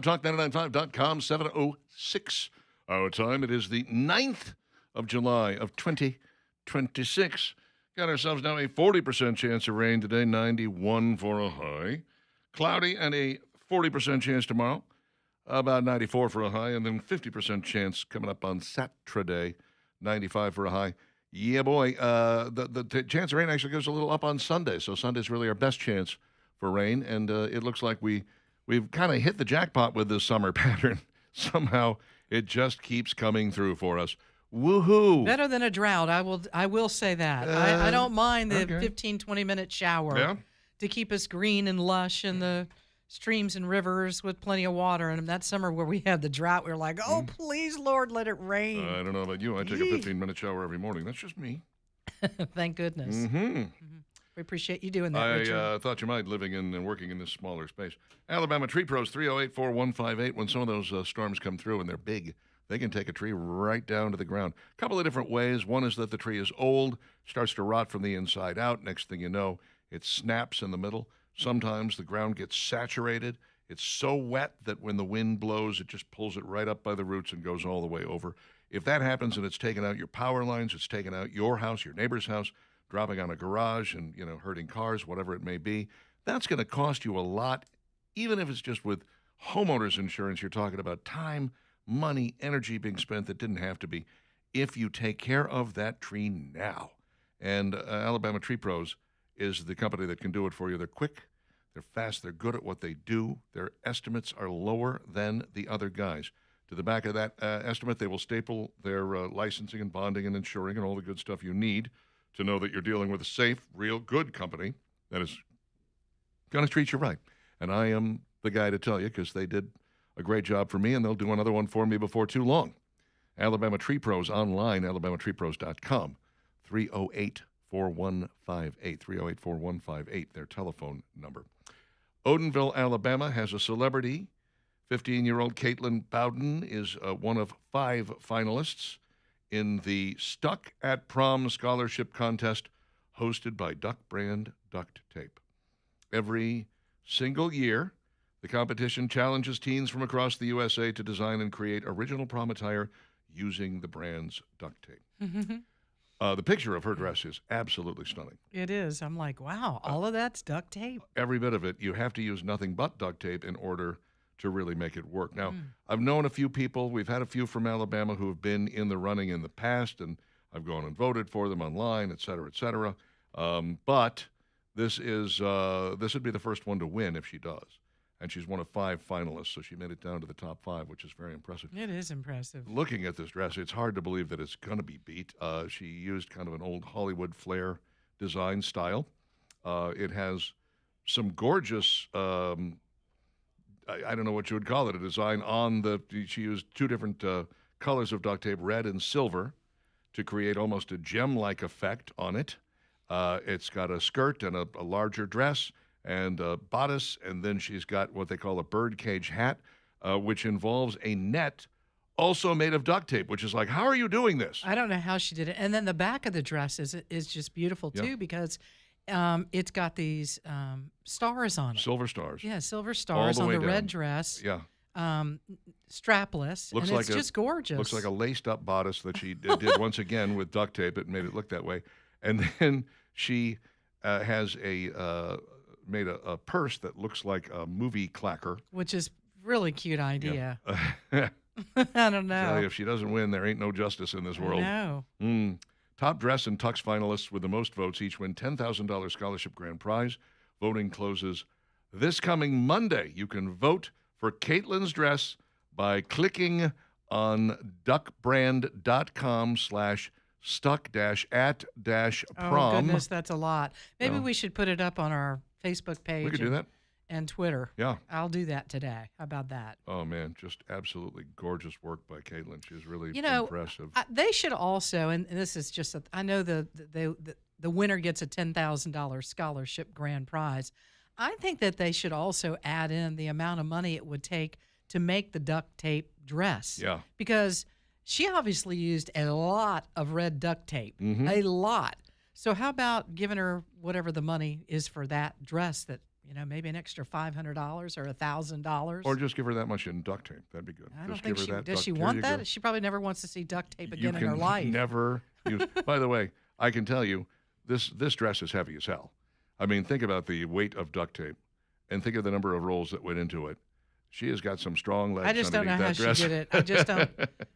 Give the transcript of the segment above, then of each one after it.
Talk995.com, 7:06 our time. It is the 9th of July of 2026. Got ourselves now a 40% chance of rain today, 91 for a high. Cloudy and a 40% chance tomorrow, about 94 for a high, and then 50% chance coming up on Saturday, 95 for a high. Yeah, boy. The chance of rain actually goes a little up on Sunday, so Sunday's really our best chance for rain, and it looks like we've kind of hit the jackpot with this summer pattern. Somehow it just keeps coming through for us. Woohoo! Better than a drought. I will say that. I don't mind the okay. 15, 20-minute shower Yeah? to keep us green and lush in the streams and rivers with plenty of water. And that summer where we had the drought, we were like, oh, please, Lord, let it rain. I don't know about you. I take a 15-minute shower every morning. That's just me. Thank goodness. Mm-hmm. We appreciate you doing that, I Richard. thought you might, living in and working in this smaller space. Alabama Tree Pros, 308-4158. When some of those storms come through and they're big, they can take a tree right down to the ground. A couple of different ways. One is that the tree is old, starts to rot from the inside out. Next thing you know, it snaps in the middle. Sometimes the ground gets saturated. It's so wet that when the wind blows, it just pulls it right up by the roots and goes all the way over. If that happens and it's taken out your power lines, it's taken out your house, your neighbor's house, dropping on a garage and, hurting cars, whatever it may be, that's going to cost you a lot. Even if it's just with homeowners insurance, you're talking about time, money, energy being spent that didn't have to be if you take care of that tree now. And Alabama Tree Pros is the company that can do it for you. They're quick, they're fast, they're good at what they do. Their estimates are lower than the other guys. To the back of that estimate, they will staple their licensing and bonding and insuring and all the good stuff you need to know that you're dealing with a safe, real, good company that is going to treat you right. And I am the guy to tell you because they did a great job for me, and they'll do another one for me before too long. Alabama Tree Pros online, alabamatreepros.com, 308-4158, 308-4158, their telephone number. Odenville, Alabama has a celebrity. 15-year-old Caitlin Bowden is one of 5 finalists in the Stuck at Prom Scholarship Contest hosted by Duck Brand Duct Tape. Every single year, the competition challenges teens from across the USA to design and create original prom attire using the brand's duct tape. The picture of her dress is absolutely stunning. It is. I'm like, wow, all of that's duct tape. Every bit of it. You have to use nothing but duct tape in order to really make it work. Now, I've known a few people. We've had a few from Alabama who have been in the running in the past, and I've gone and voted for them online, et cetera, et cetera. But this would be the first one to win if she does. And she's one of 5 finalists, so she made it down to the top 5, which is very impressive. It is impressive. Looking at this dress, it's hard to believe that it's going to be beat. She used kind of an old Hollywood flair design style. It has some gorgeous, I don't know what you would call it, a design on she used 2 different colors of duct tape, red and silver, to create almost a gem-like effect on it. It's got a skirt and a larger dress and a bodice, and then she's got what they call a birdcage hat, which involves a net also made of duct tape, which is like, how are you doing this? I don't know how she did it. And then the back of the dress is just beautiful, too, because it's got these stars on it. Silver stars. Yeah, silver stars on the red dress. Yeah. Strapless. And it's just gorgeous. Looks like a laced-up bodice that she did once again with duct tape. It made it look that way. And then she has made a purse that looks like a movie clacker. Which is really cute idea. Yeah. I don't know. Tell you, if she doesn't win, there ain't no justice in this world. No. Top dress and tux finalists with the most votes each win $10,000 scholarship grand prize. Voting closes this coming Monday. You can vote for Caitlin's dress by clicking on duckbrand.com/stuck-at-prom. Oh, goodness, that's a lot. Maybe we should put it up on our Facebook page. We could do that. And Twitter. Yeah. I'll do that today. How about that? Oh, man, just absolutely gorgeous work by Caitlin. She's really impressive. They should also, and this is just, I know the winner gets a $10,000 scholarship grand prize. I think that they should also add in the amount of money it would take to make the duct tape dress. Yeah. Because she obviously used a lot of red duct tape, a lot. So how about giving her whatever the money is for that dress that, maybe an extra $500 or $1,000. Or just give her that much in duct tape. That'd be good. I don't Just think give she her that does. duct- She here want you that? go. She probably never wants to see duct tape You again in can her life. never use. By the way, I can tell you, this dress is heavy as hell. I mean, think about the weight of duct tape, and think of the number of rolls that went into it. She has got some strong legs. I just don't know underneath how that dress. she did it. I just don't.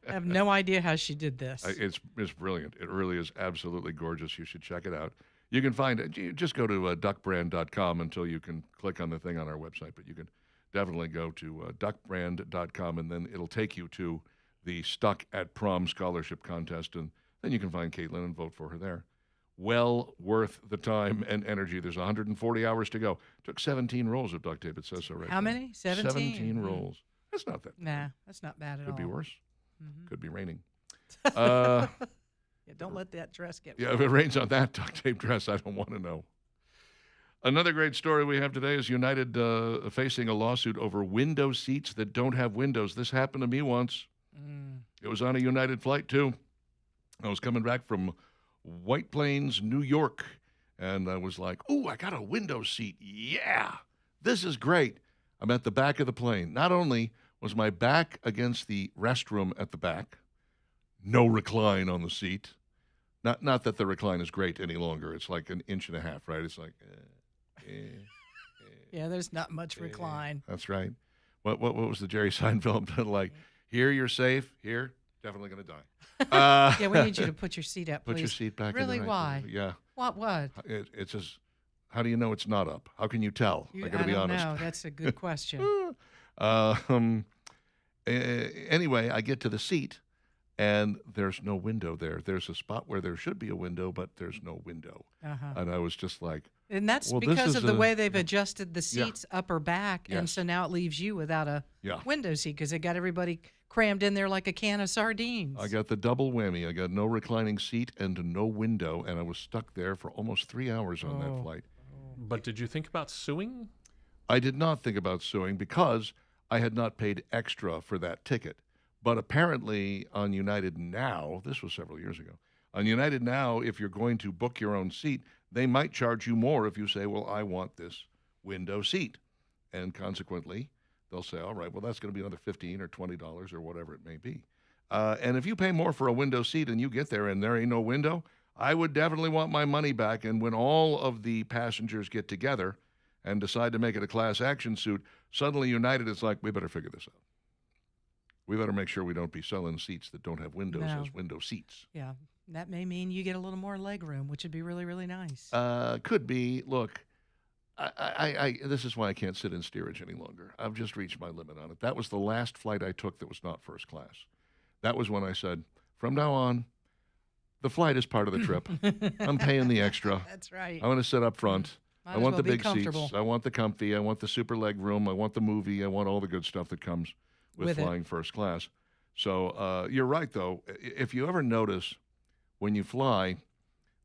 I have no idea how she did this. It's brilliant. It really is absolutely gorgeous. You should check it out. You can find it. You just go to duckbrand.com until you can click on the thing on our website. But you can definitely go to duckbrand.com, and then it'll take you to the Stuck at Prom Scholarship Contest, and then you can find Caitlin and vote for her there. Well worth the time and energy. There's 140 hours to go. Took 17 rolls of duct tape. It says so right How there. many? 17? 17 rolls. That's not that. Nah, that's not bad at Could all. be worse. Mhm. Could be raining. Yeah, don't let that dress get Yeah, if it rains on that duct tape dress, I don't want to know. Another great story we have today is United facing a lawsuit over window seats that don't have windows. This happened to me once. It was on a United flight, too. I was coming back from White Plains, New York, and I was like, ooh, I got a window seat. Yeah, this is great. I'm at the back of the plane. Not only was my back against the restroom at the back, no recline on the seat. Not that the recline is great any longer. It's like an inch and a half, right? It's like, Yeah, there's not much recline. That's right. What was the Jerry Seinfeld like? Here you're safe. Here, definitely going to die. Yeah, we need you to put your seat up, please. Put your seat back. Really? In the right Why? position. Yeah. What? It's just. How do you know it's not up? How can you tell? I got to be honest. No, that's a good question. Anyway, I get to the seat, and there's no window there. There's a spot where there should be a window, but there's no window. Uh-huh. And I was just like, And that's well, this because is of the a- way they've adjusted the seats up or back, and Yes. so now it leaves you without a yeah. window seat because they got everybody crammed in there like a can of sardines. I got the double whammy. I got no reclining seat and no window, and I was stuck there for almost 3 hours on that Oh. flight. But did you think about suing? I did not think about suing because I had not paid extra for that ticket. But apparently on United Now, this was several years ago, on United Now, if you're going to book your own seat, they might charge you more if you say, well, I want this window seat. And consequently, they'll say, all right, well, that's going to be another $15 or $20 or whatever it may be. And if you pay more for a window seat and you get there and there ain't no window, I would definitely want my money back. And when all of the passengers get together and decide to make it a class action suit, suddenly United is like, we better figure this out. We better make sure we don't be selling seats that don't have windows No. as window seats. Yeah, that may mean you get a little more leg room, which would be really, really nice. Could be. Look, I this is why I can't sit in steerage any longer. I've just reached my limit on it. That was the last flight I took that was not first class. That was when I said, from now on, the flight is part of the trip. I'm paying the extra. That's right. I want to sit up front. Might I as want well the be big comfortable. seats. I want the comfy. I want the super leg room. I want the movie. I want all the good stuff that comes with With it. flying first class. So you're right, though. If you ever notice when you fly,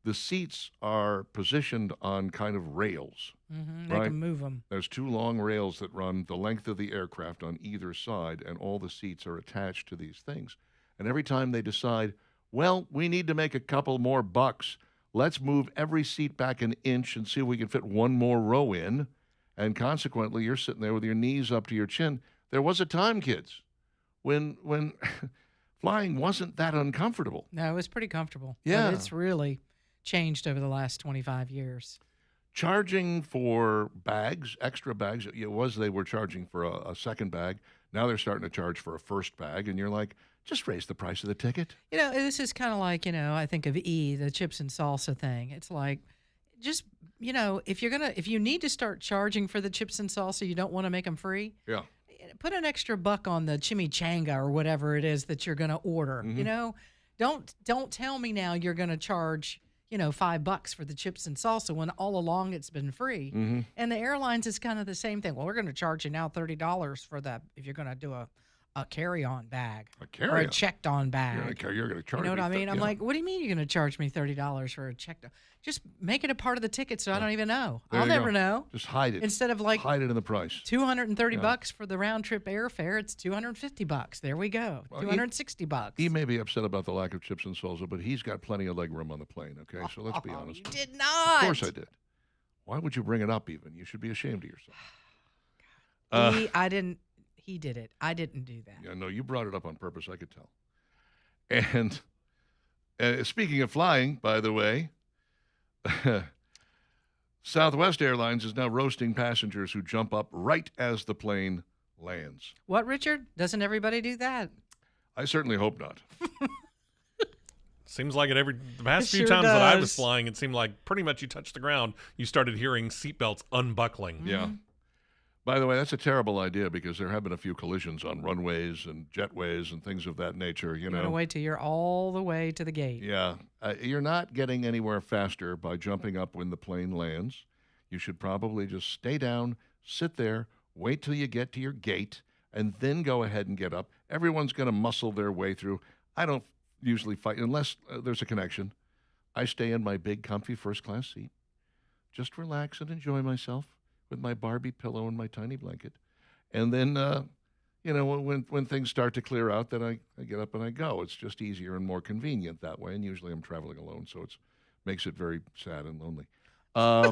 the seats are positioned on kind of rails. They right. can move them. There's two long rails that run the length of the aircraft on either side, and all the seats are attached to these things. And every time they decide, well, we need to make a couple more bucks, let's move every seat back an inch and see if we can fit one more row in. And consequently, you're sitting there with your knees up to your chin. There was a time, kids, when flying wasn't that uncomfortable. No, it was pretty comfortable. Yeah. But it's really changed over the last 25 years. Charging for bags, extra bags, they were charging for a second bag. Now they're starting to charge for a first bag, and you're like, just raise the price of the ticket. You know, this is kind of like, I think of the chips and salsa thing. It's like, just, if you need to start charging for the chips and salsa, you don't want to make them free. Yeah. Put an extra buck on the chimichanga or whatever it is that you're going to order. Mm-hmm. Don't tell me now you're going to charge, $5 for the chips and salsa when all along it's been free. Mm-hmm. And the airlines is kind of the same thing. Well, we're going to charge you now $30 for if you're going to do a carry-on bag or a carry-on? checked-on bag. You're going to charge You know what I mean? I'm yeah. like, what do you mean you're going to charge me $30 for a check? Just make it a part of the ticket so I don't even know. There I'll you go. never know. Just hide it. Instead of like hide it in the price. $230 for the round trip airfare, it's $250. There we go. Well, $260. He may be upset about the lack of chips and salsa, but he's got plenty of leg room on the plane, okay? So let's be honest. You did not. Of course I did. Why would you bring it up even? You should be ashamed of yourself. Uh, He did it. I didn't do that. yeah, no, you brought it up on purpose. I could tell. And speaking of flying, by the way, Southwest Airlines is now roasting passengers who jump up right as the plane lands. What, Richard? Doesn't everybody do that? I certainly hope not. Seems like the past It few sure times that I was does. flying, it seemed like pretty much you touched the ground, you started hearing seatbelts unbuckling. Yeah. By the way, that's a terrible idea because there have been a few collisions on runways and jetways and things of that nature. You You're going to know. wait till you're all the way to the gate. Yeah. You're not getting anywhere faster by jumping up when the plane lands. You should probably just stay down, sit there, wait till you get to your gate, and then go ahead and get up. Everyone's going to muscle their way through. I don't usually fight unless there's a connection. I stay in my big, comfy first-class seat, just relax and enjoy myself with my Barbie pillow and my tiny blanket. And then, when things start to clear out, then I get up and I go. It's just easier and more convenient that way. And usually I'm traveling alone, so it makes it very sad and lonely. I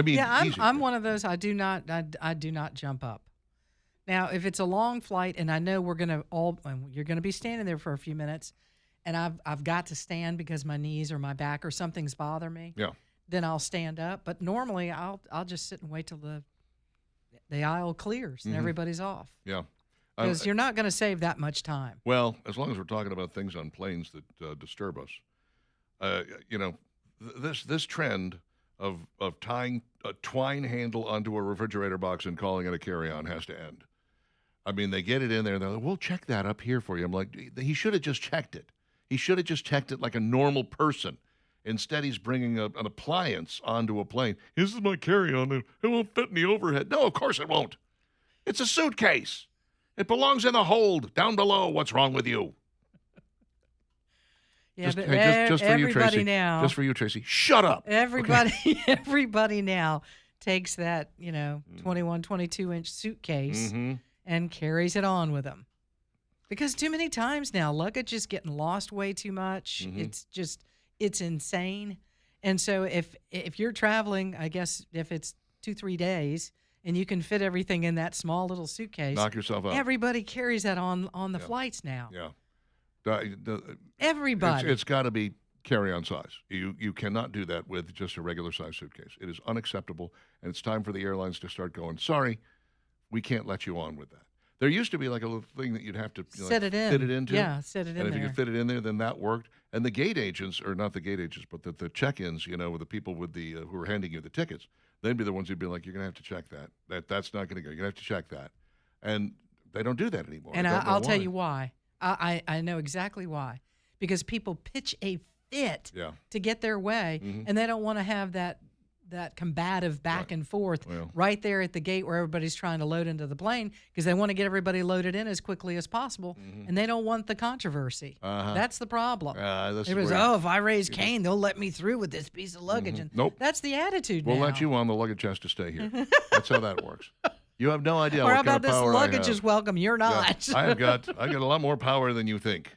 mean, Yeah, easy. I'm one of those. I do not jump up. Now, if it's a long flight and I know you're going to be standing there for a few minutes, and I've got to stand because my knees or my back or something's bothering me. Yeah. Then I'll stand up. But normally I'll just sit and wait till the aisle clears and everybody's off. Yeah. Because you're not going to save that much time. Well, as long as we're talking about things on planes that disturb us, this trend of tying a twine handle onto a refrigerator box and calling it a carry-on has to end. I mean, they get it in there and they're like, we'll check that up here for you. I'm like, he should have just checked it. He should have just checked it like a normal person. Instead, he's bringing an appliance onto a plane. This is my carry-on. It won't fit in the overhead. No, of course it won't. It's a suitcase. It belongs in the hold down below. What's wrong with you? Yeah, just but for you, everybody Tracy. now, Just for you, Tracy. Shut up. everybody now takes that 21, 22-inch suitcase Mm-hmm. and carries it on with them. Because too many times now, luggage is getting lost way too much. Mm-hmm. It's insane. And so if you're traveling, I guess if it's 2-3 days and you can fit everything in that small little suitcase, Knock yourself out. everybody carries that on the flights now. Yeah. Everybody. It's got to be carry-on size. You cannot do that with just a regular size suitcase. It is unacceptable, and it's time for the airlines to start going, sorry, we can't let you on with that. There used to be like a little thing that you'd have to Set it in. fit it into. Yeah, set it in And if there. you could fit it in there, then that worked. And the gate agents, or not the gate agents, but the check-ins, with the people with the who are handing you the tickets, they'd be the ones who'd be like, you're going to have to check that. That's not going to go. You're going to have to check that. And they don't do that anymore. And I don't know I'll tell why. you why. I know exactly why. Because people pitch a fit Yeah. to get their way, and they don't want to have that combative back and forth Well. right there at the gate where everybody's trying to load into the plane because they want to get everybody loaded in as quickly as possible, and they don't want the controversy. Uh-huh. That's the problem. This is It was, where- if I raise Cain, they'll let me through with this piece of luggage. And Nope. that's the attitude We'll now. let you on. The luggage has to stay here. That's how that works. You have no idea Or what how kind about of this power luggage I have. is welcome? You're Yeah, not. I got a lot more power than you think.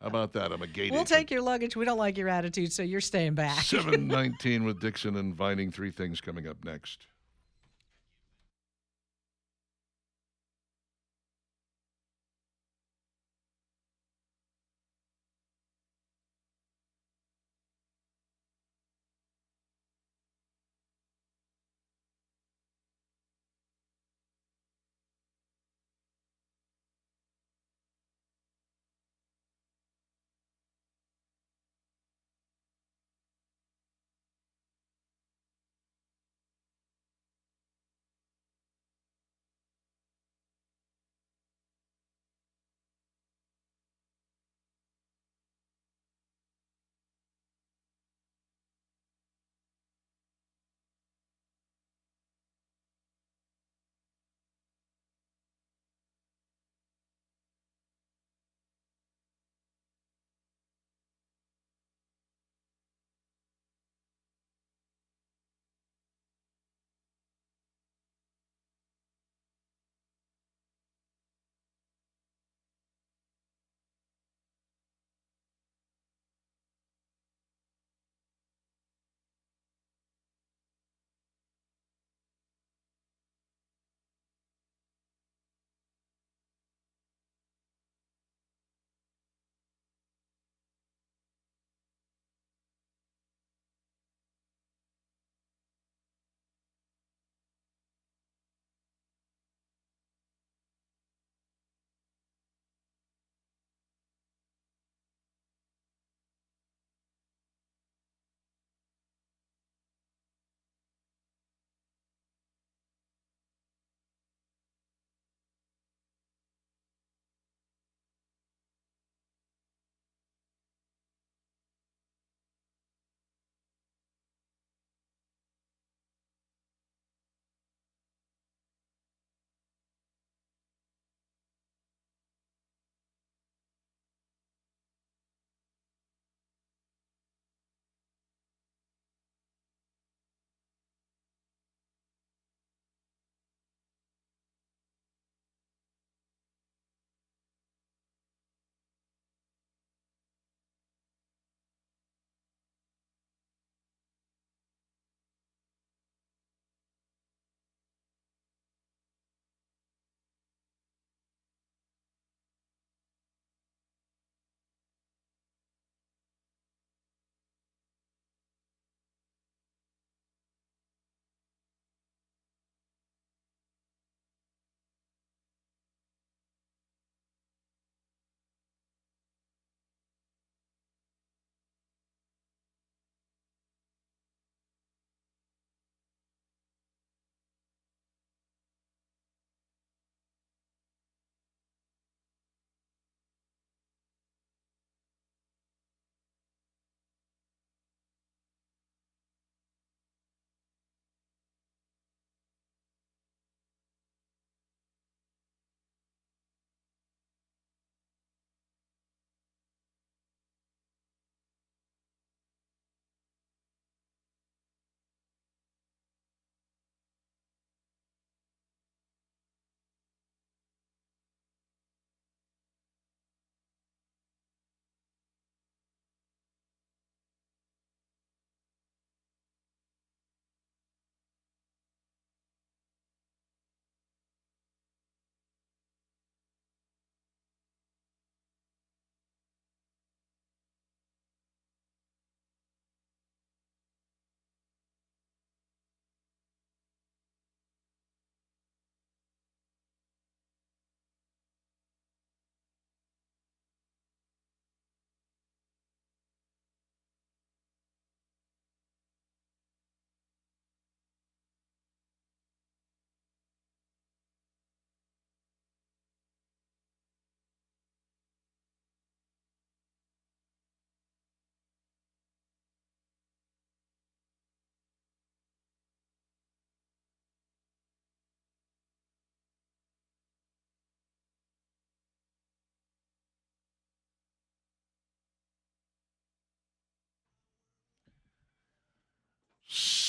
How about that? I'm a gate We'll agent. take your luggage. We don't like your attitude, so you're staying back. 7:19 with Dixon and Vining. 3 things coming up next.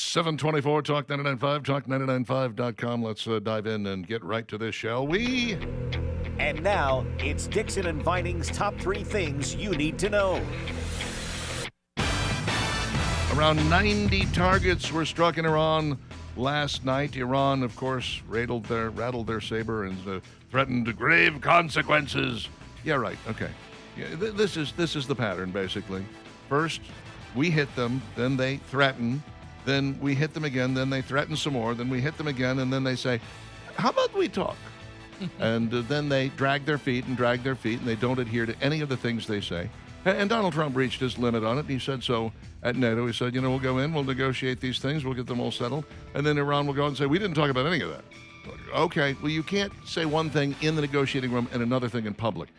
724 Talk 99.5, talk995.com. Let's dive in and get right to this, shall we? And now, it's Dixon and Vining's top 3 things you need to know. Around 90 targets were struck in Iran last night. Iran, of course, rattled their saber and threatened grave consequences. Yeah, right. Okay. Yeah, this is the pattern, basically. First, we hit them, then they threaten, then we hit them again, then they threaten some more, then we hit them again, and then they say, how about we talk? And then they drag their feet, and they don't adhere to any of the things they say. And Donald Trump reached his limit on it. He said so at NATO. He said, we'll go in, we'll negotiate these things, we'll get them all settled. And then Iran will go and say, we didn't talk about any of that. Okay, well, you can't say one thing in the negotiating room and another thing in public.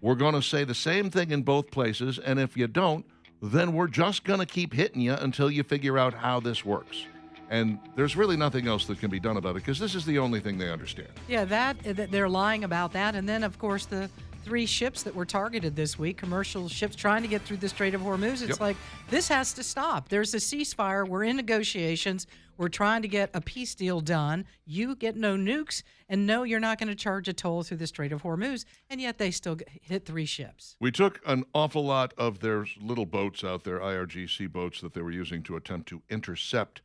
We're going to say the same thing in both places, and if you don't, then we're just going to keep hitting you until you figure out how this works. And there's really nothing else that can be done about it because this is the only thing they understand. Yeah, that they're lying about that. And then, of course, the 3 ships that were targeted this week, commercial ships trying to get through the Strait of Hormuz. It's like, this has to stop. There's a ceasefire. We're in negotiations. We're trying to get a peace deal done. You get no nukes, and no, you're not going to charge a toll through the Strait of Hormuz. And yet they still hit 3 ships. We took an awful lot of their little boats out there, IRGC boats that they were using to attempt to intercept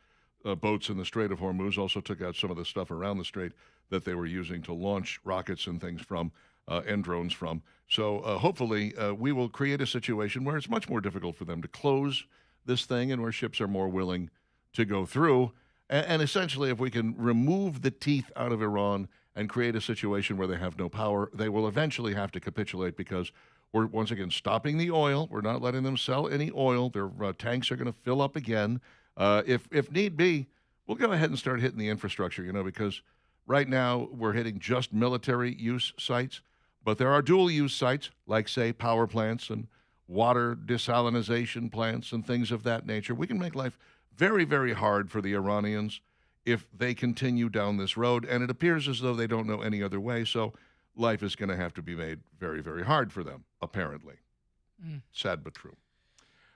boats in the Strait of Hormuz. Also took out some of the stuff around the strait that they were using to launch rockets and things from. And drones from. So hopefully we will create a situation where it's much more difficult for them to close this thing and where ships are more willing to go through. And essentially, if we can remove the teeth out of Iran and create a situation where they have no power, they will eventually have to capitulate because we're, once again, stopping the oil. We're not letting them sell any oil. Their tanks are going to fill up again. If need be, we'll go ahead and start hitting the infrastructure, because right now we're hitting just military use sites. But there are dual-use sites, like, say, power plants and water desalination plants and things of that nature. We can make life very, very hard for the Iranians if they continue down this road, and it appears as though they don't know any other way, so life is going to have to be made very, very hard for them, apparently. Sad but true.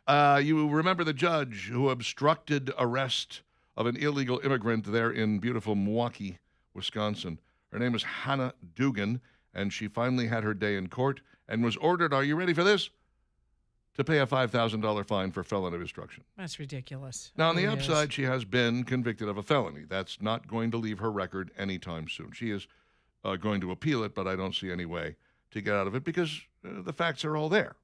You remember the judge who obstructed arrest of an illegal immigrant there in beautiful Milwaukee, Wisconsin. Her name is Hannah Dugan. And she finally had her day in court and was ordered, are you ready for this? To pay a $5,000 fine for felony obstruction. That's ridiculous. Now, on the upside, she has been convicted of a felony. That's not going to leave her record anytime soon. She is going to appeal it, but I don't see any way to get out of it because the facts are all there.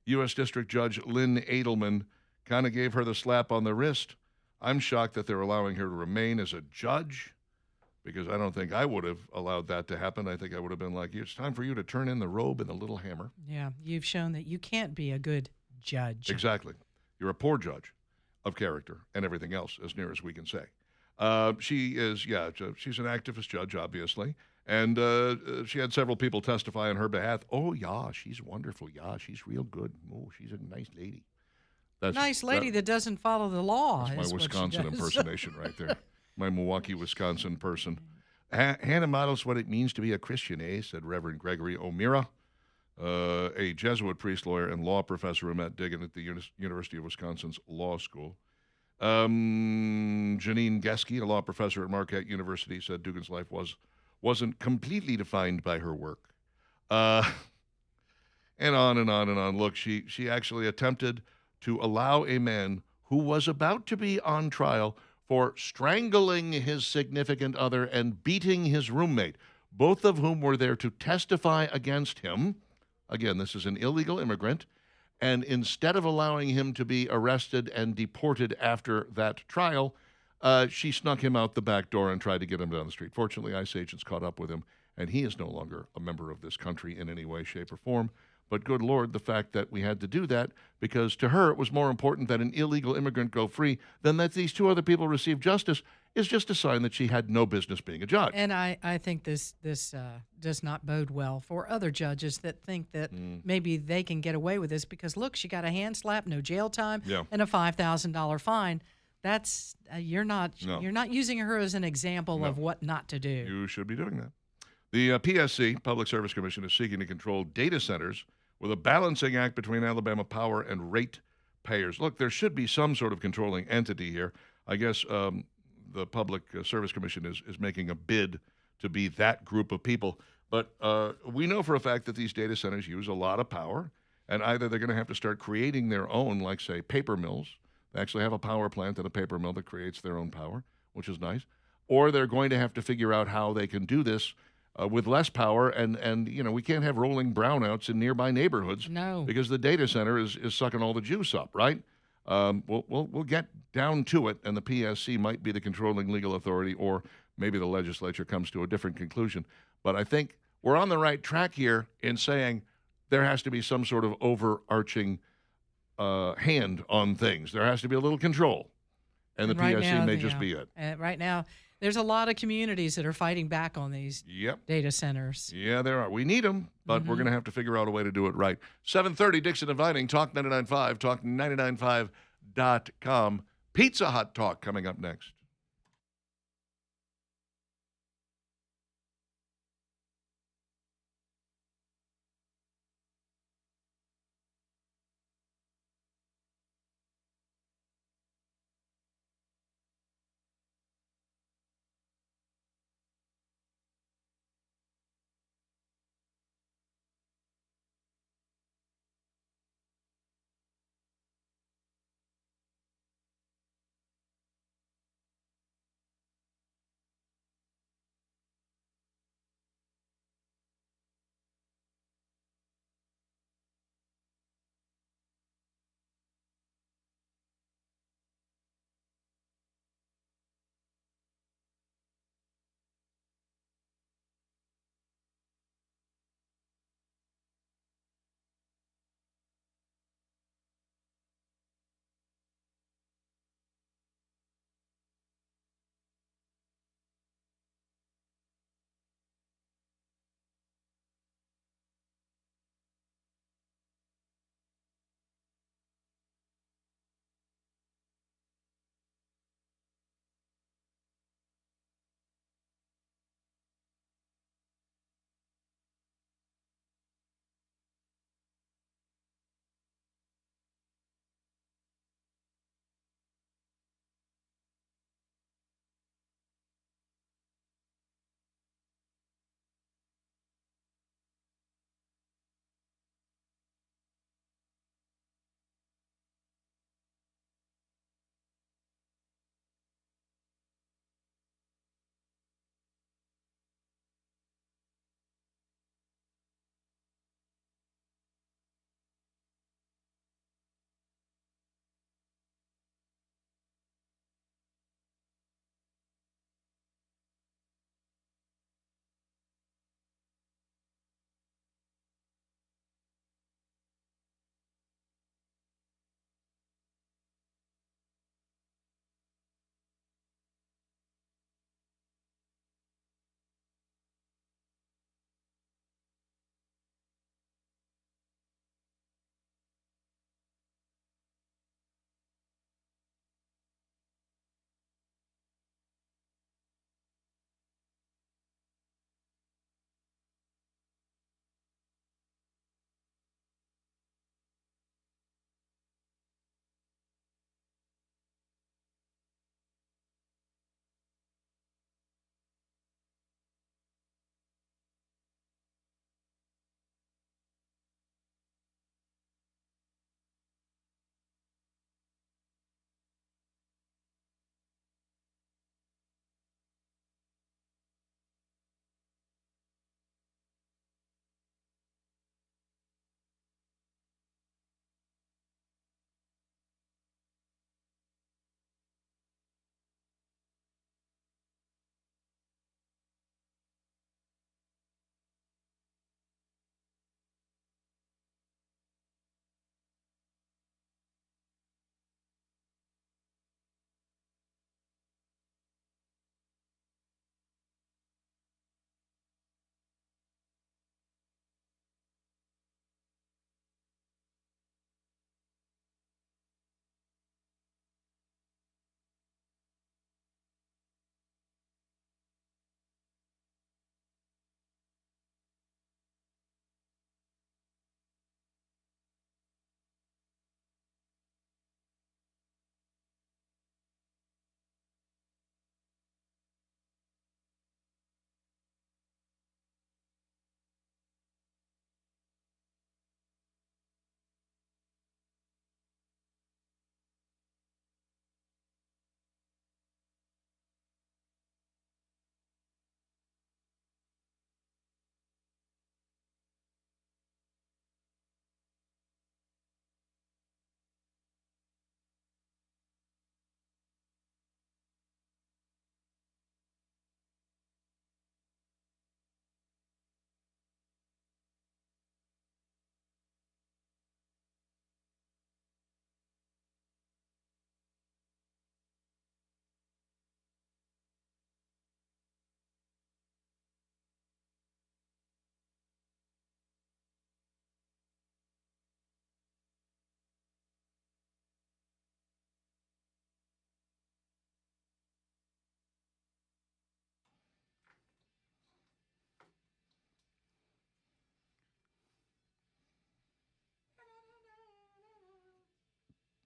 U.S. District Judge Lynn Edelman kind of gave her the slap on the wrist. I'm shocked that they're allowing her to remain as a judge, because I don't think I would have allowed that to happen. I think I would have been like, it's time for you to turn in the robe and the little hammer. Yeah, you've shown that you can't be a good judge. Exactly. You're a poor judge of character and everything else, as near as we can say. She is, she's an activist judge, obviously. And she had several people testify on her behalf. Oh, yeah, she's wonderful. Yeah, she's real good. Oh, she's a nice lady. That's nice lady that doesn't follow the law. That's my Wisconsin impersonation right there. My Milwaukee, Wisconsin person. Hannah models what it means to be a Christian, said Reverend Gregory O'Meara, a Jesuit priest, lawyer, and law professor who met Diggin at the University of Wisconsin's Law School. Janine Geske, a law professor at Marquette University, said Dugan's life wasn't completely defined by her work. And on and on and on. Look, she actually attempted to allow a man who was about to be on trial for strangling his significant other and beating his roommate, both of whom were there to testify against him. Again, this is an illegal immigrant. And instead of allowing him to be arrested and deported after that trial, she snuck him out the back door and tried to get him down the street. Fortunately, ICE agents caught up with him, and he is no longer a member of this country in any way, shape, or form. But good Lord, the fact that we had to do that, because to her it was more important that an illegal immigrant go free than that these 2 other people receive justice, is just a sign that she had no business being a judge. And I think this does not bode well for other judges that think that maybe they can get away with this because, look, she got a hand slap, no jail time, and a $5,000 fine. That's you're not using her as an example of what not to do. You should be doing that. The PSC, Public Service Commission, is seeking to control data centers with a balancing act between Alabama Power and rate payers. Look, there should be some sort of controlling entity here. I guess the Public Service Commission is making a bid to be that group of people. But we know for a fact that these data centers use a lot of power, and either they're going to have to start creating their own, like, say, paper mills. They actually have a power plant and a paper mill that creates their own power, which is nice. Or they're going to have to figure out how they can do this with less power, and we can't have rolling brownouts in nearby neighborhoods. No. Because the data center is sucking all the juice up, right? We'll get down to it, and the PSC might be the controlling legal authority, or maybe the legislature comes to a different conclusion. But I think we're on the right track here in saying there has to be some sort of overarching hand on things. There has to be a little control, and the right PSC now, may just be it. Right now, there's a lot of communities that are fighting back on these Yep. data centers. Yeah, there are. We need them, but we're going to have to figure out a way to do it right. 7:30, Dixon and Vining, Talk 99.5, talk995.com. Pizza Hut Talk coming up next.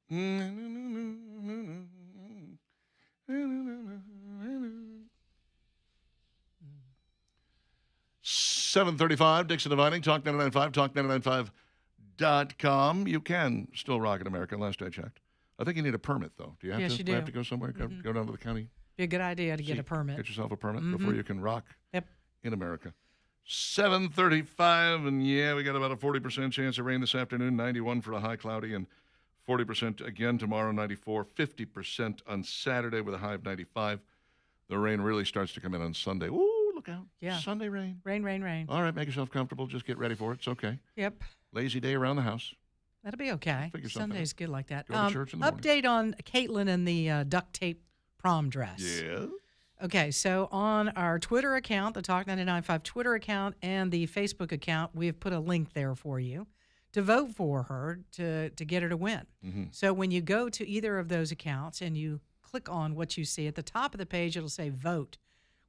$7:35, Dixon Dividing, Talk 99.5, talk995.com. You can still rock in America, last I checked. I think you need a permit, though. Do you have Yes, to? you Do you do. have to go somewhere? Go down to the county? Be a good idea to get See, a permit. Get yourself a permit before you can rock Yep. in America. 7:35, and yeah, we got about a 40% chance of rain this afternoon, 91 for a high cloudy, and 40% again tomorrow, 94, 50% on Saturday with a high of 95. The rain really starts to come in on Sunday. Ooh, look out. Yeah. Sunday rain. Rain, rain, rain. All right, make yourself comfortable. Just get ready for it. It's okay. Yep. Lazy day around the house. That'll be okay. Figure something Sunday's good like that. Go to church in the morning. Update on Caitlin and the duct tape prom dress. Yeah. Okay, so on our Twitter account, the Talk 99.5 Twitter account, and the Facebook account, we have put a link there for you to vote for her to get her to win. So when you go to either of those accounts and you click on what you see at the top of the page, it'll say vote.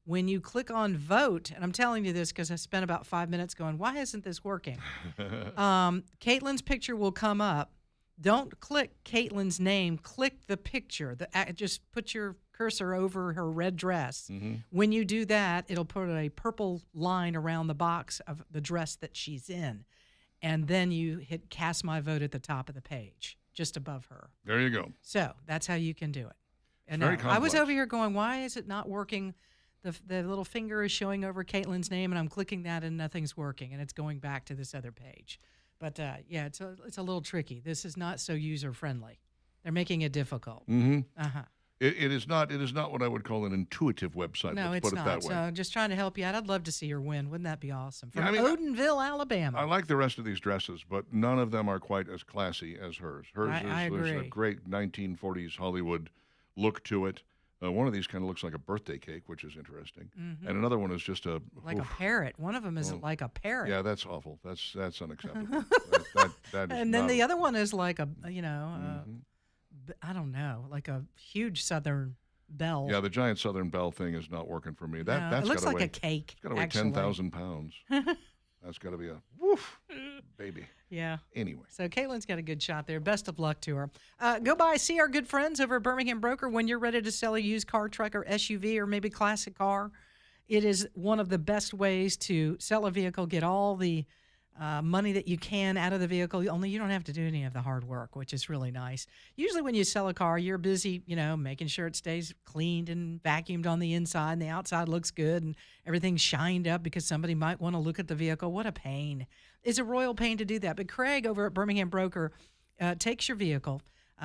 When you click on vote, and I'm telling you this because I spent about 5 minutes going, why isn't this working? Caitlin's picture will come up. Don't click Caitlin's name. Click the picture. Just put your cursor over her red dress. When you do that, it'll put a purple line around the box of the dress that she's in. And then you hit cast my vote at the top of the page, just above her. There you go. So that's how you can do it. And very I was complex. over here going, why is it not working? The little finger is showing over Caitlin's name, and I'm clicking that, and nothing's working, and it's going back to this other page. But, yeah, it's a little tricky. This is not so user-friendly. They're making it difficult. Uh-huh. It is not what I would call an intuitive website. No, let's it's put it not. that way. So just trying to help you out. I'd love to see her win. Wouldn't that be awesome? From Yeah, I mean, Odenville, Alabama. I like the rest of these dresses, but none of them are quite as classy as hers. Hers I there's a agree. great 1940s Hollywood look to it. One of these kind of looks like a birthday cake, which is interesting, and another one is just a like a parrot. One of them is like a parrot. Yeah, that's awful. That's unacceptable. that is And then not- the other one is like a, I don't know, like a huge Southern bell. Yeah, the giant Southern Belle thing is not working for me. No, That's it looks gotta like weigh, a cake. It's got to weigh actually. 10,000 pounds. That's got to be a woof, baby. Yeah. Anyway. So Caitlin's got a good shot there. Best of luck to her. Go by, see our good friends over at Birmingham Broker when you're ready to sell a used car, truck, or SUV, or maybe classic car. It is one of the best ways to sell a vehicle, get all the money that you can out of the vehicle. Only you don't have to do any of the hard work, which is really nice. Usually when you sell a car, you're busy, making sure it stays cleaned and vacuumed on the inside and the outside looks good and everything's shined up because somebody might want to look at the vehicle. What a pain. It's a royal pain to do that. But Craig over at Birmingham Broker takes your vehicle.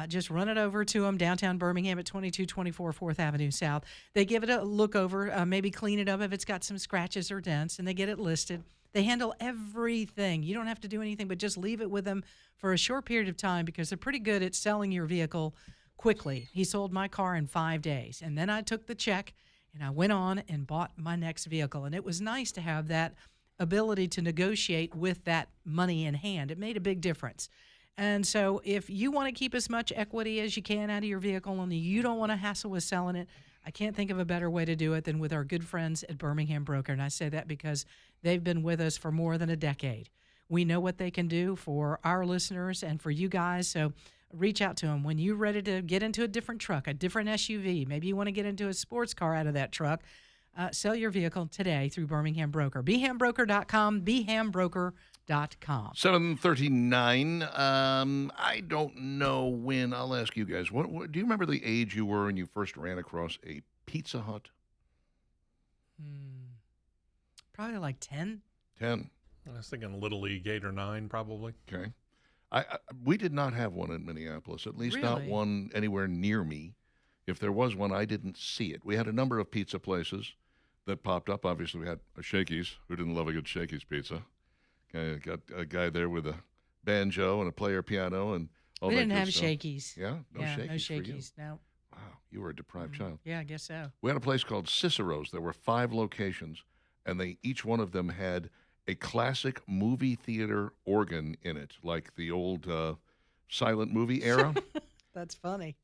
Just run it over to them downtown Birmingham at 2224 4th Avenue South. They give it a look over, maybe clean it up if it's got some scratches or dents, and they get it listed. They handle everything. You don't have to do anything but just leave it with them for a short period of time because they're pretty good at selling your vehicle quickly. He sold my car in 5 days, and then I took the check, and I went on and bought my next vehicle. And it was nice to have that ability to negotiate with that money in hand. It made a big difference. And so if you want to keep as much equity as you can out of your vehicle and you don't want to hassle with selling it, I can't think of a better way to do it than with our good friends at Birmingham Broker. And I say that because they've been with us for more than a decade. We know what they can do for our listeners and for you guys. So reach out to them when you're ready to get into a different truck, a different SUV. Maybe you want to get into a sports car out of that truck. Sell your vehicle today through Birmingham Broker. BHAMBroker.com, BHAMBroker.com. 7:39. I don't know when. I'll ask you guys. What do you remember the age you were when you first ran across a Pizza Hut? Probably like 10. 10. I was thinking Little League 8 or 9, probably. Okay. We did not have one in Minneapolis, at least not Really? one anywhere near me. If there was one, I didn't see it. We had a number of pizza places that popped up. Obviously, we had a Shakey's. Who didn't love a good Shakey's pizza? Got a guy there with a banjo and a player piano and all We that didn't good have stuff. Shakey's. Yeah, no Yeah, Shakey's no for you. Shakey's. No. Wow, you were a deprived child. Yeah, I guess so. We had a place called Cicero's. There were 5 locations, and each one of them had a classic movie theater organ in it, like the old silent movie era. That's funny.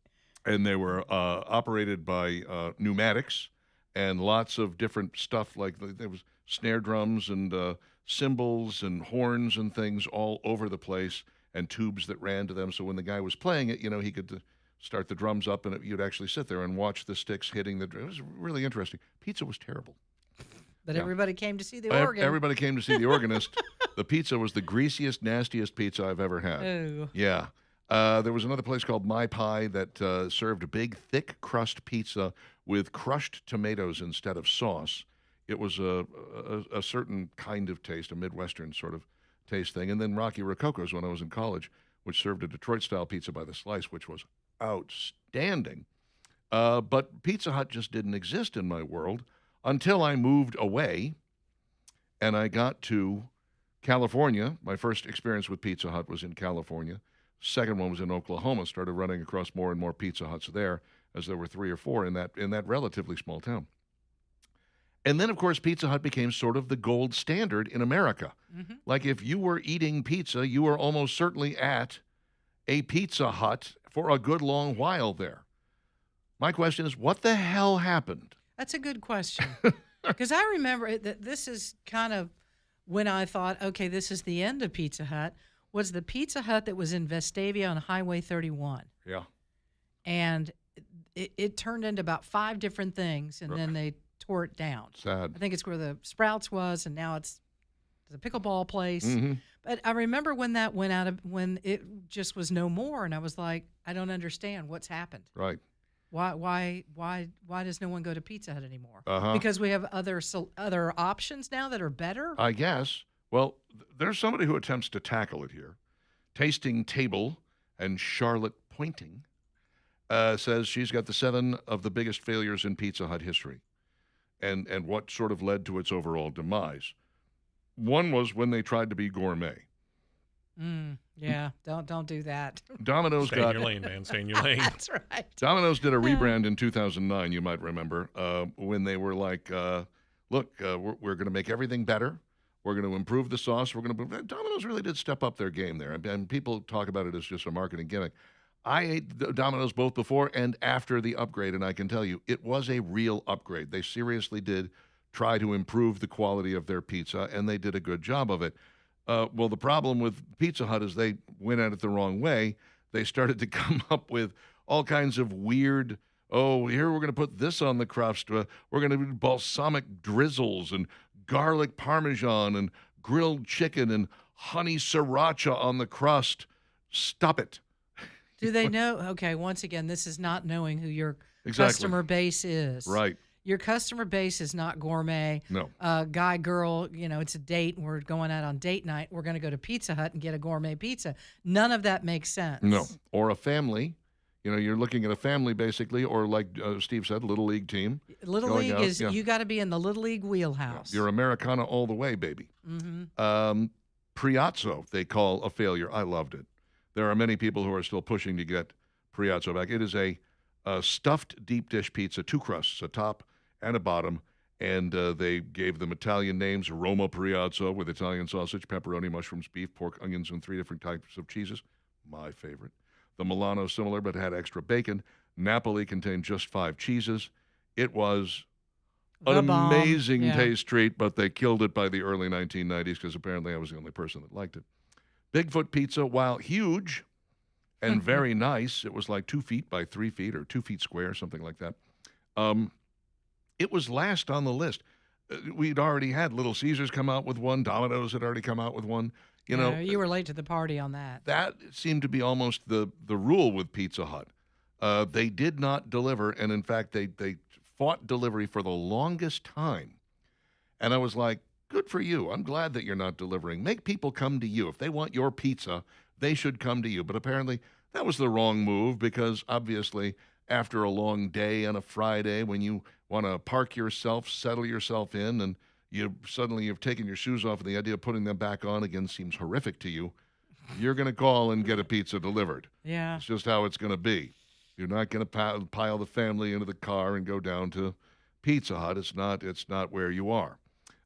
And they were operated by pneumatics and lots of different stuff. Like there was snare drums and cymbals and horns and things all over the place. and tubes that ran to them. So when the guy was playing it, he could start the drums up, and you'd actually sit there and watch the sticks hitting the. It was really interesting. Pizza was terrible. But Yeah. everybody came to see the organ. Everybody came to see the organist. The pizza was the greasiest, nastiest pizza I've ever had. Oh. Yeah. There was another place called My Pie that served a big, thick crust pizza with crushed tomatoes instead of sauce. It was a certain kind of taste, a Midwestern sort of taste thing. And then Rocky Rococo's when I was in college, which served a Detroit-style pizza by the slice, which was outstanding. But Pizza Hut just didn't exist in my world until I moved away and I got to California. My first experience with Pizza Hut was in California. Second one was in Oklahoma. Started running across more and more Pizza Huts there, as there were 3 or 4 in that relatively small town. And then, of course, Pizza Hut became sort of the gold standard in America. Mm-hmm. Like if you were eating pizza, you were almost certainly at a Pizza Hut for a good long while there. My question is, what the hell happened? That's a good question. Because I remember that this is kind of when I thought, okay, this is the end of Pizza Hut, was the Pizza Hut that was in Vestavia on Highway 31. Yeah. And it turned into about 5 different things, and then they tore it down. Sad. I think it's where the Sprouts was, and now it's the pickleball place. Mm-hmm. But I remember when that went out of, when it just was no more, and I was like, I don't understand what's happened. Right. Why does no one go to Pizza Hut anymore? Uh-huh. Because we have other options now that are better? I guess. Well, there's somebody who attempts to tackle it here. Tasting Table and Charlotte Pointing says she's got the 7 of the biggest failures in Pizza Hut history and what sort of led to its overall demise. One was when they tried to be gourmet. Yeah, don't do that. Domino's Stay in your lane, man. Stay in your lane. That's right. Domino's did a rebrand in 2009, you might remember, when they were like, look, we're going to make everything better. We're going to improve the sauce. Domino's really did step up their game there. And people talk about it as just a marketing gimmick. I ate Domino's both before and after the upgrade, and I can tell you, it was a real upgrade. They seriously did try to improve the quality of their pizza, and they did a good job of it. Well, the problem with Pizza Hut is they went at it the wrong way. They started to come up with all kinds of weird, here we're going to put this on the crust. We're going to do balsamic drizzles and garlic parmesan and grilled chicken and honey sriracha on the crust. Stop it. Do they know? Okay, once again, this is not knowing who your Exactly. customer base is. Right. Your customer base is not gourmet. No. Guy, girl, it's a date and we're going out on date night. We're going to go to Pizza Hut and get a gourmet pizza. None of that makes sense. No. Or a family. You're looking at a family basically, or like Steve said, Little League team. Little going League out, is, yeah. you got to be in the Little League wheelhouse. You're Americana all the way, baby. Priazzo, they call a failure. I loved it. There are many people who are still pushing to get Priazzo back. It is a stuffed deep dish pizza, 2 crusts, a top and a bottom, and they gave them Italian names: Roma Priazzo with Italian sausage, pepperoni, mushrooms, beef, pork, onions, and 3 different types of cheeses. My favorite. The Milano, similar, but had extra bacon. Napoli contained just 5 cheeses. It was The an bomb. amazing Yeah. taste treat, but they killed it by the early 1990s because apparently I was the only person that liked it. Bigfoot Pizza, while huge and very nice, it was like 2 feet by 3 feet or 2 feet square, something like that. It was last on the list. We'd already had Little Caesars come out with one. Domino's had already come out with one. You were late to the party on that. That seemed to be almost the rule with Pizza Hut. They did not deliver, and in fact, they fought delivery for the longest time. And I was like, good for you. I'm glad that you're not delivering. Make people come to you. If they want your pizza, they should come to you. But apparently, that was the wrong move because obviously, after a long day on a Friday, when you want to park yourself, settle yourself in, and you've taken your shoes off, and the idea of putting them back on again seems horrific to you, you're going to call and get a pizza delivered. Yeah. It's just how it's going to be. You're not going to pile the family into the car and go down to Pizza Hut. It's not where you are.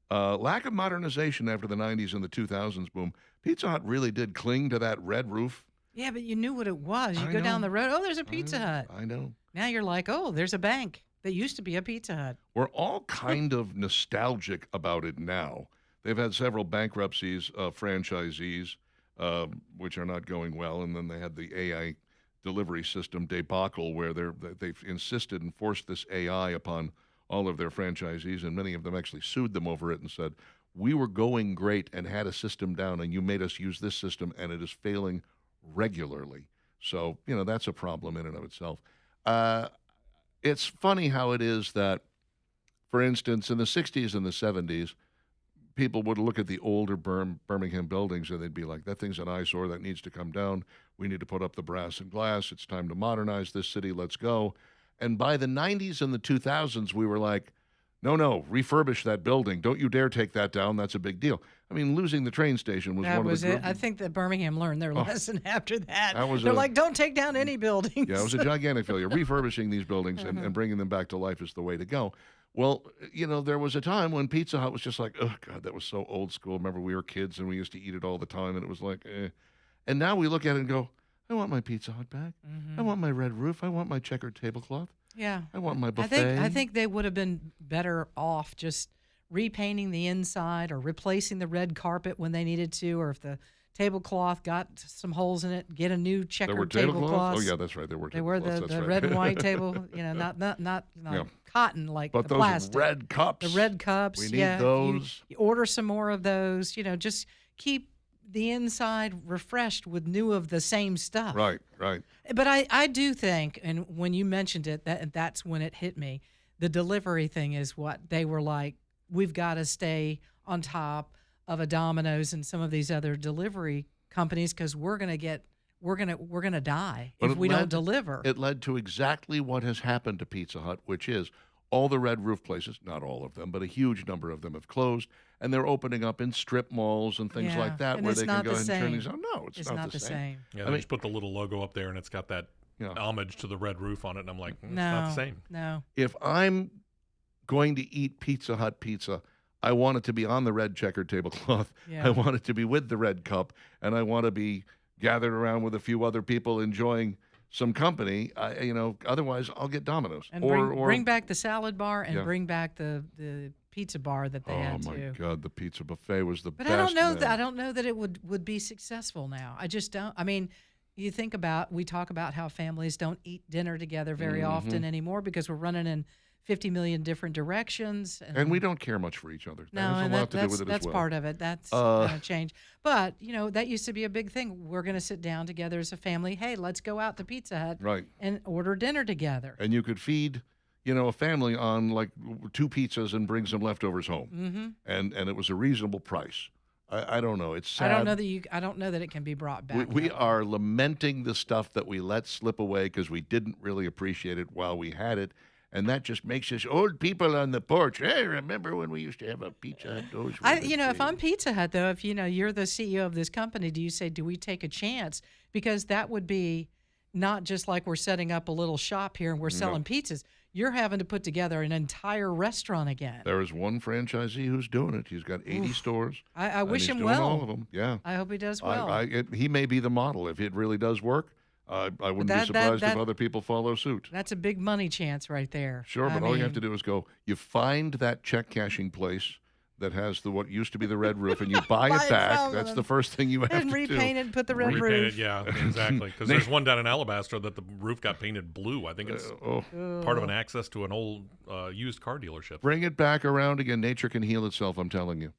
Lack of modernization after the 90s and the 2000s boom. Pizza Hut really did cling to that red roof. Yeah, but you knew what it was. You I go down know. the road, there's a Pizza Hut. I know. Now you're like, there's a bank that used to be a Pizza Hut. We're all kind of nostalgic about it now. They've had several bankruptcies of franchisees. which are not going well. And then they had the AI delivery system debacle where they've insisted and forced this AI upon all of their franchisees, and many of them actually sued them over it and said, we were going great and had a system down, and you made us use this system, and it is failing regularly. So, that's a problem in and of itself. It's funny how it is that, for instance, in the 60s and the 70s, people would look at the older Birmingham buildings and they'd be like, that thing's an eyesore, that needs to come down. We need to put up the brass and glass. It's time to modernize this city. Let's go. And by the 90s and the 2000s, we were like, no, refurbish that building. Don't you dare take that down. That's a big deal. I mean, losing the train station was one of the... I think that Birmingham learned their lesson after that. They're like, don't take down any buildings. Yeah, it was a gigantic failure. Refurbishing these buildings and bringing them back to life is the way to go. Well, there was a time when Pizza Hut was just like, oh, God, that was so old school. Remember, we were kids and we used to eat it all the time, and it was like, eh. And now we look at it and go, I want my Pizza Hut back. I want my red roof. I want my checkered tablecloth. Yeah. I want my buffet. I think they would have been better off just repainting the inside or replacing the red carpet when they needed to, or if the tablecloth got some holes in it, get a new checkered tablecloth. Oh yeah, that's right. There were the red and white table, not cotton like but the those plastic. red cups. The red cups. We need those. You order some more of those. Just keep the inside refreshed with new of the same stuff. Right. But I do think, and when you mentioned it, that's when it hit me. The delivery thing is what they were like. We've got to stay on top of a Domino's and some of these other delivery companies because we're gonna die if we don't deliver. It led to exactly what has happened to Pizza Hut, which is all the red roof places, not all of them, but a huge number of them have closed, and they're opening up in strip malls and things like that and where they can go ahead and turn same. these on. No, it's not the same. Yeah, they just put the little logo up there, and it's got that homage to the red roof on it, and I'm like, it's not the same. No. If I'm going to eat Pizza Hut pizza, I want it to be on the red checkered tablecloth. Yeah. I want it to be with the red cup, and I want to be gathered around with a few other people enjoying some company. Otherwise I'll get Domino's. And bring back the salad bar and bring back the pizza bar that they had too. Oh my God, the pizza buffet was the best. But I don't know that it would be successful now. I just don't. I mean, we talk about how families don't eat dinner together very often anymore because we're running in 50 million different directions. And we don't care much for each other. No, that has a lot to do with it that's as well. part of it. That's going to change. But, that used to be a big thing. We're going to sit down together as a family. Hey, let's go out to Pizza Hut and order dinner together. And you could feed, a family on like 2 pizzas and bring some leftovers home. And it was a reasonable price. I don't know. It's sad. I don't know that it can be brought back. We are lamenting the stuff that we let slip away because we didn't really appreciate it while we had it. And that just makes us old people on the porch. Hey, remember when we used to have a Pizza Hut? If I'm Pizza Hut, though, if you're the CEO of this company, do you say, do we take a chance? Because that would be not just like we're setting up a little shop here and we're selling pizzas. You're having to put together an entire restaurant again. There is one franchisee who's doing it. He's got 80 stores. I wish him doing well. All of them. Yeah. I hope he does well. He may be the model if it really does work. I wouldn't be surprised if other people follow suit. That's a big money chance right there. Sure, but all you have to do is you find that check cashing place that has what used to be the red roof, and you buy it back. That's the first thing you have to do. And repaint it, put the red roof. Repaint it, yeah, exactly. Because there's one down in Alabaster that the roof got painted blue. I think it's part of an access to an old used car dealership. Bring it back around again. Nature can heal itself, I'm telling you.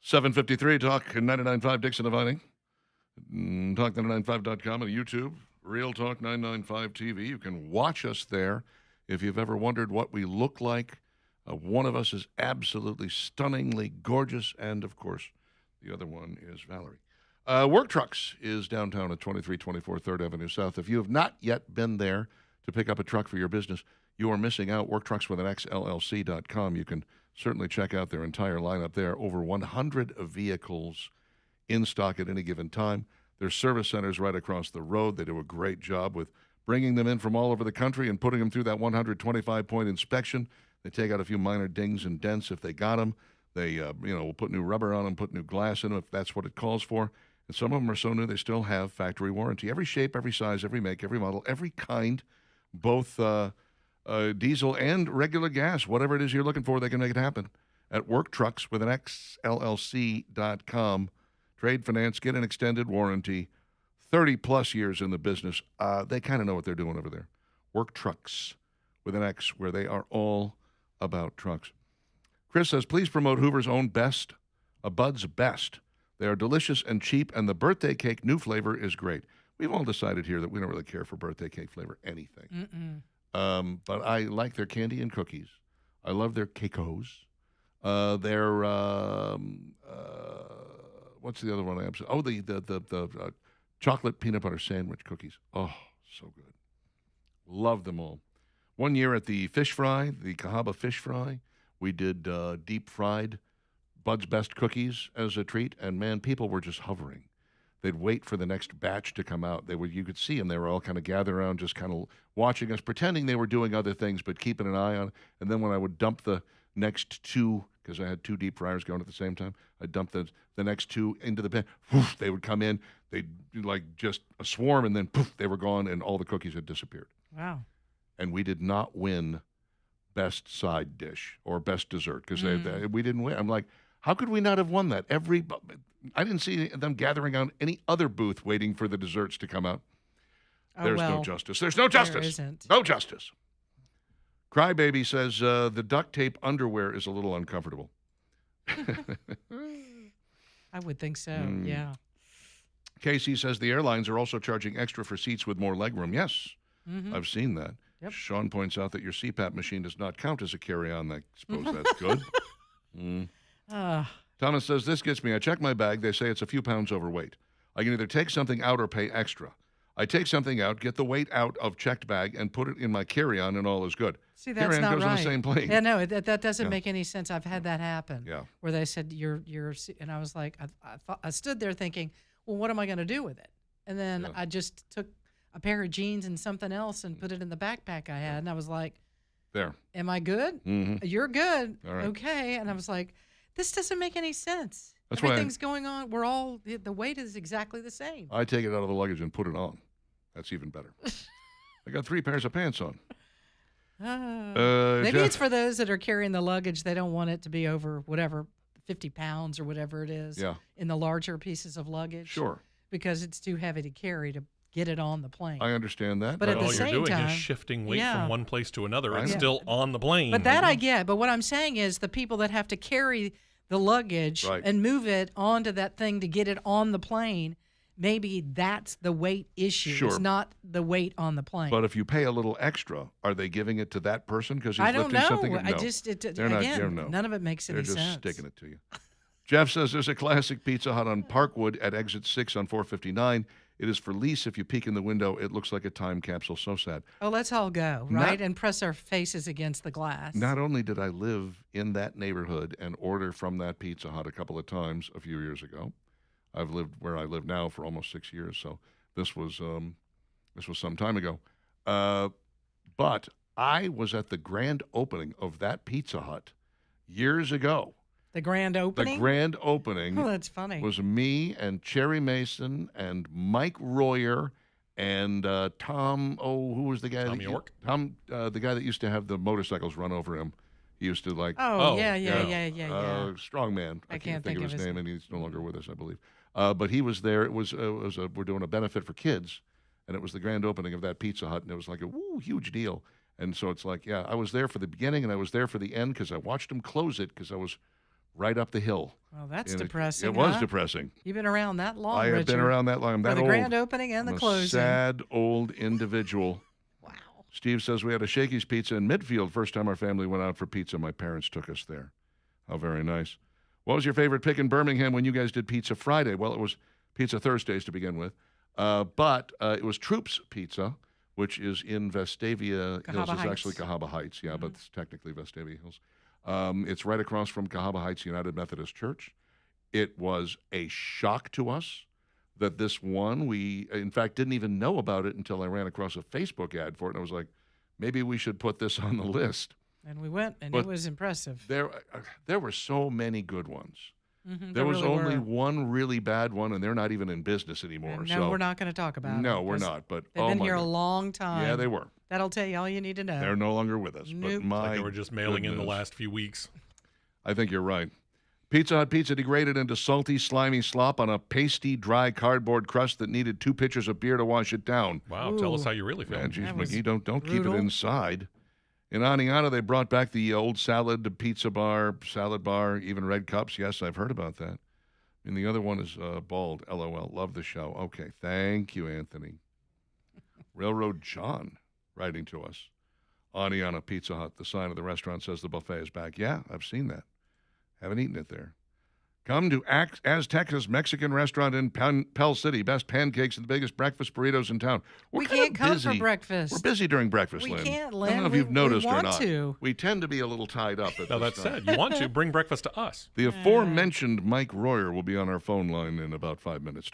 7:53, Talk 99.5 Dixon and Vining. Talk995.com and YouTube. Real Talk 995 TV. You can watch us there if you've ever wondered what we look like. One of us is absolutely stunningly gorgeous, and, of course, the other one is Valerie. Work Trucks is downtown at 2324 3rd Avenue South. If you have not yet been there to pick up a truck for your business, you are missing out. WorkTrucksWithAnXLLC.com. You can certainly check out their entire lineup there. Over 100 vehicles in stock at any given time. Their service centers right across the road. They do a great job with bringing them in from all over the country and putting them through that 125-point inspection. They take out a few minor dings and dents if they got them. They, will put new rubber on them, put new glass in them if that's what it calls for. And some of them are so new they still have factory warranty. Every shape, every size, every make, every model, every kind, both diesel and regular gas, whatever it is you're looking for, they can make it happen. At WorkTrucksWithAnXLLC.com. Trade finance, get an extended warranty, 30-plus years in the business. They kind of know what they're doing over there. Work Trucks with an X, where they are all about trucks. Chris says, please promote Hoover's own best, a Bud's Best. They are delicious and cheap, and the birthday cake new flavor is great. We've all decided here that we don't really care for birthday cake flavor anything. But I like their candy and cookies. I love their Caicos. Their what's the other one? The chocolate peanut butter sandwich cookies. Oh, so good. Love them all. One year at the fish fry, the Cahaba fish fry, we did deep fried Bud's Best cookies as a treat, and man, people were just hovering. They'd wait for the next batch to come out. You could see them. They were all kind of gathered around, just kind of watching us, pretending they were doing other things, but keeping an eye on. And then when I would dump the next two, because I had two deep fryers going at the same time, I'd dump the next two into the pan. Poof, they would come in. They'd do like just a swarm, and then poof, they were gone, and all the cookies had disappeared. Wow. And we did not win best side dish or best dessert because we didn't win. I'm like, how could we not have won that? I didn't see them gathering on any other booth waiting for the desserts to come out. There's no justice. There's no justice. There isn't. No justice. Crybaby says the duct tape underwear is a little uncomfortable. I would think so, yeah. Casey says the airlines are also charging extra for seats with more legroom. Yes, I've seen that. Yep. Sean points out that your CPAP machine does not count as a carry-on. I suppose that's good. Thomas says, this gets me. I check my bag. They say it's a few pounds overweight. I can either take something out or pay extra. I take something out, get the weight out of checked bag, and put it in my carry-on, and all is good. See, that's carry-on not goes right. on the same plane. Yeah, no, that doesn't make any sense. I've had that happen. Yeah. Where they said you're, and I was like, I stood there thinking, well, what am I going to do with it? And then I just took a pair of jeans and something else and put it in the backpack I had, and I was like, there. Am I good? Mm-hmm. You're good. All right. Okay. And I was like, this doesn't make any sense. That's Everything's going on. We're all, the weight is exactly the same. I take it out of the luggage and put it on. That's even better. I got 3 pairs of pants on. Maybe it's for those that are carrying the luggage. They don't want it to be over whatever, 50 pounds or whatever it is in the larger pieces of luggage. Sure. Because it's too heavy to carry to get it on the plane. I understand that. But at the all same you're doing time, is shifting weight from one place to another. It's Yeah. still on the plane. But that I get. But what I'm saying is the people that have to carry the luggage and move it onto that thing to get it on the plane, maybe that's the weight issue. Sure. It's not the weight on the plane. But if you pay a little extra, are they giving it to that person because he's I don't lifting know. something? I just none of it makes any sense. They're just sense. sticking it to you. Jeff says there's a classic Pizza Hut on Parkwood at exit 6 on 459. It is for lease. If you peek in the window, it looks like a time capsule. So sad. Oh, let's all go, right? And press our faces against the glass. Not only did I live in that neighborhood and order from that Pizza Hut a couple of times a few years ago, I've lived where I live now for almost 6 years. So this was some time ago. But I was at the grand opening of that Pizza Hut years ago. The grand opening? The grand opening. Oh, that's funny. Was me and Cherry Mason and Mike Royer and Tom, who was the guy? Tom York? Tom, the guy that used to have the motorcycles run over him. He used to like. Yeah. Strong man. I can't think of his name, and he's no longer with us, I believe. But he was there. It was we're doing a benefit for kids, and it was the grand opening of that Pizza Hut, and it was like a huge deal. And so it's like, I was there for the beginning, and I was there for the end because I watched him close it because I was right up the hill. Well, that's And depressing. It was huh? depressing. You've been around that long, I have been Richard, around that long. I'm for that the old. grand opening and I'm the a closing. sad old individual. Wow. Steve says we had a Shakey's Pizza in Midfield. First time our family went out for pizza, my parents took us there. How very nice. What was your favorite pick in Birmingham when you guys did Pizza Friday? Well, it was Pizza Thursdays to begin with. But it was Troops Pizza, which is in Vestavia Hills. Cahaba It's Heights. actually Cahaba Heights, yeah, but it's technically Vestavia Hills. It's right across from Cahaba Heights United Methodist Church. It was a shock to us that this one, we, in fact, didn't even know about it until I ran across a Facebook ad for it. And I was like, maybe we should put this on the list. And we went, and But it was impressive. There were so many good ones. Mhm, There was really only were. one really bad one, and they're not even in business anymore. And so no, we're not going to talk about it. No, we're 'cause not. But They've oh been my here a God. long time. Yeah, they were. That'll tell you all you need to know. They're no longer with us. Nope. But my Like they were just mailing in the goodness. last few weeks. I think you're right. Pizza Hut pizza degraded into salty, slimy slop on a pasty, dry cardboard crust that needed 2 pitchers of beer to wash it down. Wow, tell us Ooh. how you really feel. Man, geez, That was McGee, don't keep it brutal. inside. In Aniana, they brought back the old salad pizza bar, salad bar, even red cups. Yes, I've heard about that. And the other one is bald. LOL. Love the show. Okay, thank you, Anthony. Railroad John writing to us. Aniana Pizza Hut. The sign of the restaurant says the buffet is back. Yeah, I've seen that. Haven't eaten it there. Come to Aztec's Mexican restaurant in Pell City. Best pancakes and the biggest breakfast burritos in town. We're We kinda can't come for busy. breakfast. We're busy during breakfast, We Lynn. can't, I Lynn. don't know if We- you've we noticed or want not. to. We tend to be a little tied up at Now, this that time. said, you want to bring breakfast to us. The aforementioned Mike Royer will be on our phone line in about 5 minutes.